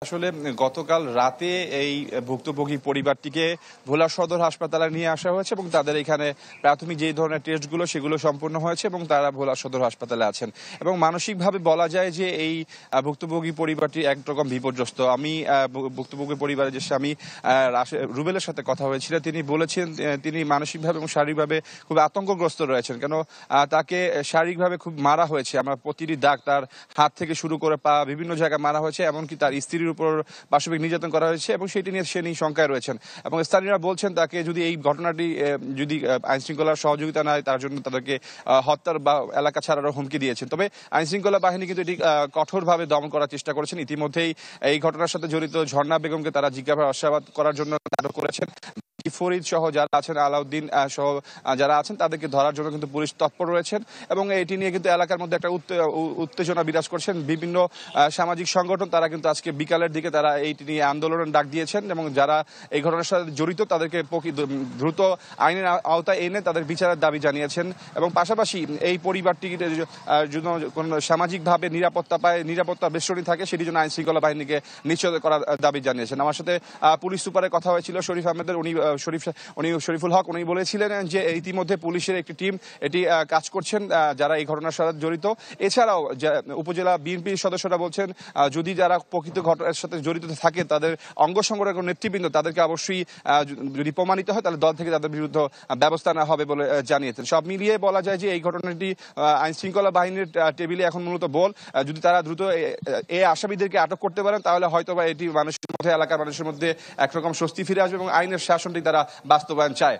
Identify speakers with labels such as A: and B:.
A: আসলে গতকাল রাতে এই ভুক্তভোগী পরিবারটিকে ভোলা সদর হাসপাতালে নিয়ে আসা হয়েছে এবং তাদের এখানে প্রাথমিক যে ধরনের টেস্টগুলো সেগুলো সম্পূর্ণ হয়েছে এবং তারা ভোলা সদর হাসপাতালে আছেন এবং মানসিকভাবে বলা যায় যে এই ভুক্তভোগী পরিবারটি একরকম বিপর্যস্ত। আমি ভুক্তভোগী পরিবারের যে স্বামী রুবেলের সাথে কথা হয়েছিল, তিনি বলেছেন তিনি মানসিকভাবে এবং শারীরিকভাবে খুব আতঙ্কগ্রস্ত রয়েছেন, কেন তাকে শারীরিকভাবে খুব মারা হয়েছে। আমরা প্রতিটি দাগ তার হাত থেকে শুরু করে পা বিভিন্ন জায়গায় মারা হয়েছে, এমনকি তার স্ত্রীর উপর পাশবিক নির্যাতন করা হয়েছে এবং সেটি নিয়ে সে শঙ্কায় রয়েছেন। এবং স্থানীয়রা বলছেন তাকে যদি এই ঘটনাটি যদি আইন শৃঙ্খলার সহযোগিতা না হয় তার জন্য তাদেরকে হত্যার বা এলাকা ছাড়ারও হুমকি দিয়েছেন। তবে আইন শৃঙ্খলা বাহিনী কিন্তু এটি কঠোরভাবে দমন করার চেষ্টা করেছেন। ইতিমধ্যেই এই ঘটনার সাথে জড়িত ঝর্ণা বেগমকে তারা জিজ্ঞাসাবাদ করার জন্য আটক করেছেন। ফরিদ সহ যারা আছেন, আলাউদ্দিন সহ যারা আছেন, তাদেরকে ধরার জন্য কিন্তু পুলিশ তৎপর রয়েছেন এবং এটি নিয়ে কিন্তু এলাকার মধ্যে একটা উত্তেজনা বিরাজ করছেন। বিভিন্ন সামাজিক সংগঠন তারা কিন্তু আজকে বিকালের দিকে তারা এইটি নিয়ে আন্দোলনের ডাক দিয়েছেন এবং যারা এই ঘটনার সাথে জড়িত তাদেরকে দ্রুত আইনের আওতায় এনে তাদের বিচারের দাবি জানিয়েছেন এবং পাশাপাশি এই পরিবারটি যদি কোনো সামাজিকভাবে নিরাপত্তা পায়, নিরাপত্তা বেষ্টনী থাকে, সেটি জন্য আইন শৃঙ্খলা বাহিনীকে নিশ্চিত করার দাবি জানিয়েছেন। আমার সাথে পুলিশ সুপারের কথা হয়েছিল শরীফ আহমেদের, শরীফুল হক, উনি বলেছিলেন যে ইতিমধ্যে পুলিশের একটি টিম এটি কাজ করছেন যারা এই ঘটনার সাথে জড়িত। এছাড়াও উপজেলা বিএনপির সদস্যরা বলছেন যদি যারা প্রকৃত ঘটনার সাথে জড়িত থাকে তাদের অঙ্গ সংগঠনের নেতৃবৃন্দ তাদেরকে অবশ্যই যদি প্রমাণিত হয় তাহলে দল থেকে তাদের বিরুদ্ধে ব্যবস্থা নেওয়া হবে বলে জানিয়েছেন। সব মিলিয়ে বলা যায় যে এই ঘটনাটি আইন শৃঙ্খলা বাহিনীর টেবিলে এখন মূলত বল। যদি তারা দ্রুত এই আসামিদেরকে আটক করতে পারেন তাহলে হয়তোবা এটি মানুষের মধ্যে, এলাকার মানুষের মধ্যে একরকম স্বস্তি ফিরে আসবে এবং আইনের শাসনটি তারা বাস্তবায়ন চায়।